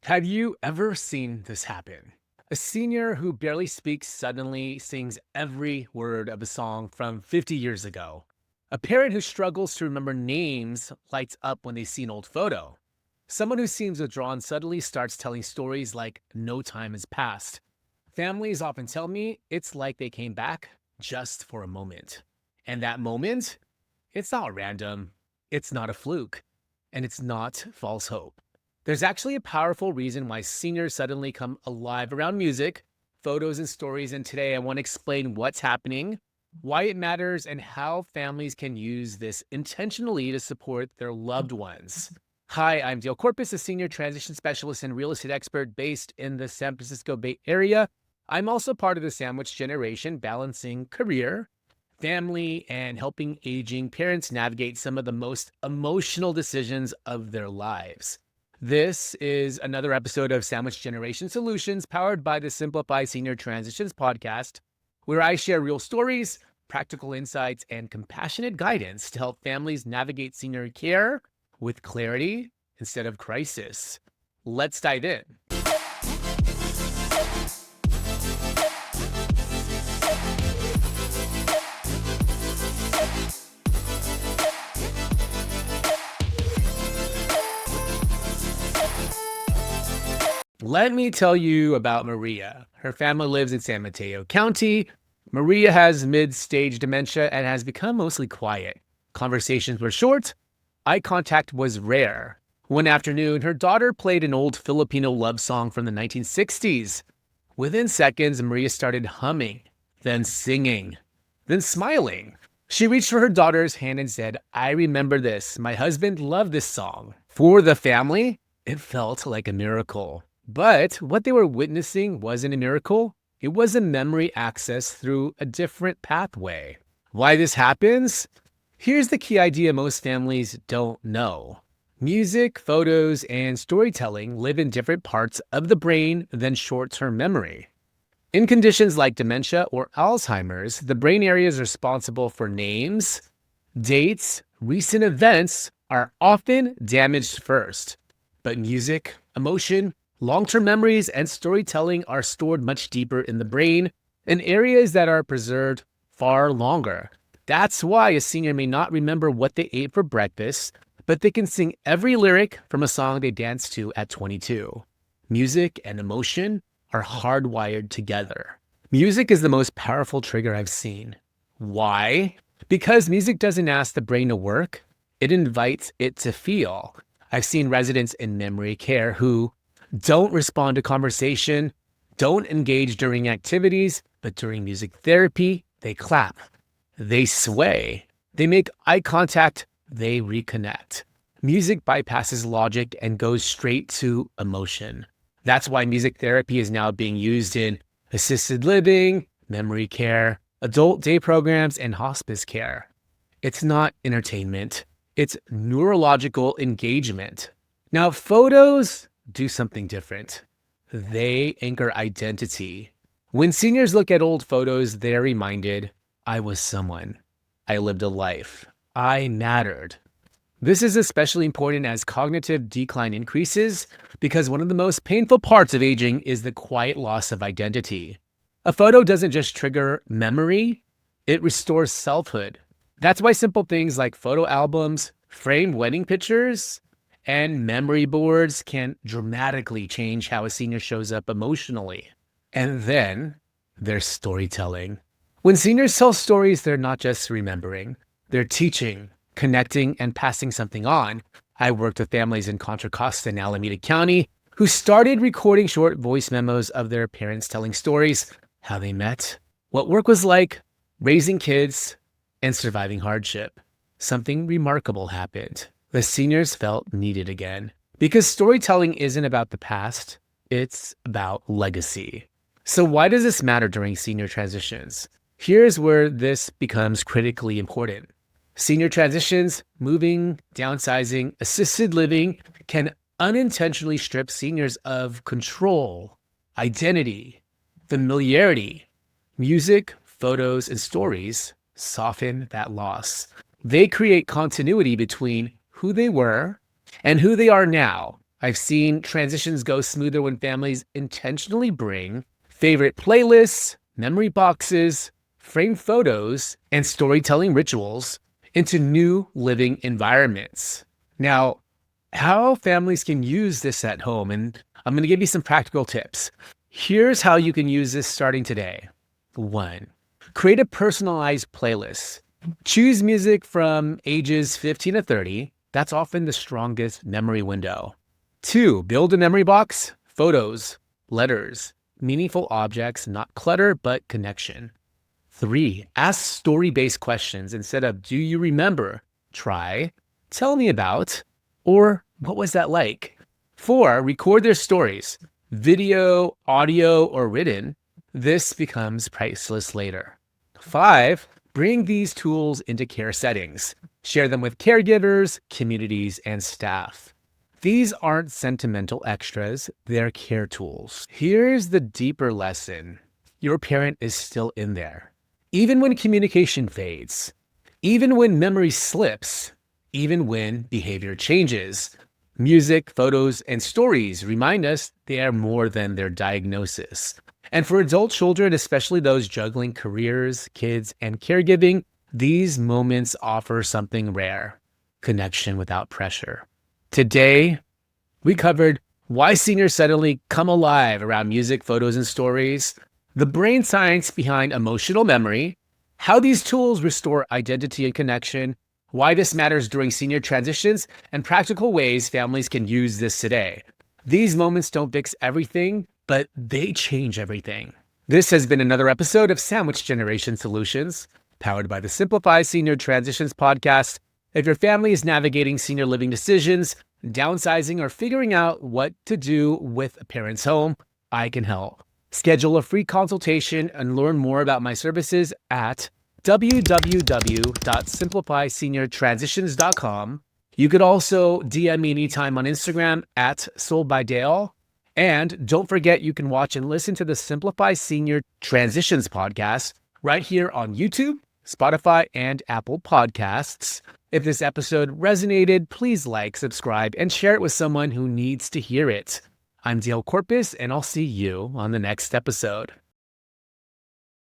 Have you ever seen this happen? A senior who barely speaks suddenly sings every word of a song from 50 years ago. A parent who struggles to remember names lights up when they see an old photo. Someone who seems withdrawn suddenly starts telling stories like no time has passed. Families often tell me it's like they came back just for a moment. And that moment, it's not random, it's not a fluke, and it's not false hope. There's actually a powerful reason why seniors suddenly come alive around music, photos, and stories. And today I want to explain what's happening, why it matters, and how families can use this intentionally to support their loved ones. Hi, I'm Dale Corpus, a senior transition specialist and real estate expert based in the San Francisco Bay Area. I'm also part of the sandwich generation, balancing career, family, and helping aging parents navigate some of the most emotional decisions of their lives. This is another episode of Sandwich Generation Solutions powered by the Simplify Senior Transitions podcast, where I share real stories, practical insights, and compassionate guidance to help families navigate senior care with clarity instead of crisis. Let's dive in. Let me tell you about Maria. Her family lives in San Mateo County. Maria has mid-stage dementia and has become mostly quiet. Conversations were short. Eye contact was rare. One afternoon, her daughter played an old Filipino love song from the 1960s. Within seconds, Maria started humming, then singing, then smiling. She reached for her daughter's hand and said, "I remember this. My husband loved this song." For the family, it felt like a miracle. But what they were witnessing wasn't a miracle. It was a memory access through a different pathway. Why this happens? Here's the key idea most families don't know. Music, photos, and storytelling live in different parts of the brain than short-term memory. In conditions like dementia or Alzheimer's, the brain areas responsible for names, dates, recent events are often damaged first. But music, emotion, long-term memories, and storytelling are stored much deeper in the brain in areas that are preserved far longer. That's why a senior may not remember what they ate for breakfast, but they can sing every lyric from a song they danced to at 22. Music and emotion are hardwired together. Music is the most powerful trigger I've seen. Why? Because music doesn't ask the brain to work, it invites it to feel. I've seen residents in memory care who don't respond to conversation, don't engage during activities, but during music therapy, they clap, they sway, they make eye contact, they reconnect. Music bypasses logic and goes straight to emotion. That's why music therapy is now being used in assisted living, memory care, adult day programs, and hospice care. It's not entertainment, it's neurological engagement. Now, photos do something different. They anchor identity. When seniors look at old photos, they're reminded, I was someone. I lived a life. I mattered. This is especially important as cognitive decline increases because one of the most painful parts of aging is the quiet loss of identity. A photo doesn't just trigger memory, it restores selfhood. That's why simple things like photo albums, framed wedding pictures, and memory boards can dramatically change how a senior shows up emotionally. And then there's storytelling. When seniors tell stories, they're not just remembering, they're teaching, connecting, and passing something on. I worked with families in Contra Costa and Alameda County who started recording short voice memos of their parents telling stories, how they met, what work was like, raising kids, and surviving hardship. Something remarkable happened. The seniors felt needed again. Because storytelling isn't about the past, it's about legacy. So why does this matter during senior transitions? Here's where this becomes critically important. Senior transitions, moving, downsizing, assisted living can unintentionally strip seniors of control, identity, familiarity. Music, photos, and stories soften that loss. They create continuity between who they were and who they are now. I've seen transitions go smoother when families intentionally bring favorite playlists, memory boxes, framed photos, and storytelling rituals into new living environments. Now, how families can use this at home, and I'm going to give you some practical tips. Here's how you can use this starting today. 1. Create a personalized playlist. Choose music from ages 15 to 30. That's often the strongest memory window. 2. Build a memory box. Photos, letters, meaningful objects, not clutter, but connection. 3. Ask story-based questions instead of, do you remember? Try, tell me about, or what was that like? 4. Record their stories, video, audio, or written. This becomes priceless later. 5. Bring these tools into care settings. Share them with caregivers, communities, and staff. These aren't sentimental extras, they're care tools. Here's the deeper lesson. Your parent is still in there. Even when communication fades, even when memory slips, even when behavior changes, music, photos, and stories remind us they are more than their diagnosis. And for adult children, especially those juggling careers, kids, and caregiving, these moments offer something rare: connection without pressure. Today, we covered why seniors suddenly come alive around music, photos, and stories, the brain science behind emotional memory, how these tools restore identity and connection, why this matters during senior transitions, and practical ways families can use this today. These moments don't fix everything, but they change everything. This has been another episode of Sandwich Generation Solutions, powered by the Simplify Senior Transitions podcast. If your family is navigating senior living decisions, downsizing, or figuring out what to do with a parent's home, I can help. Schedule a free consultation and learn more about my services at www.simplifyseniortransitions.com. You could also DM me anytime on Instagram at soulbydale. And don't forget, you can watch and listen to the Simplify Senior Transitions podcast right here on YouTube, Spotify, and Apple Podcasts. If this episode resonated, please like, subscribe, and share it with someone who needs to hear it. I'm Dale Corpus, and I'll see you on the next episode.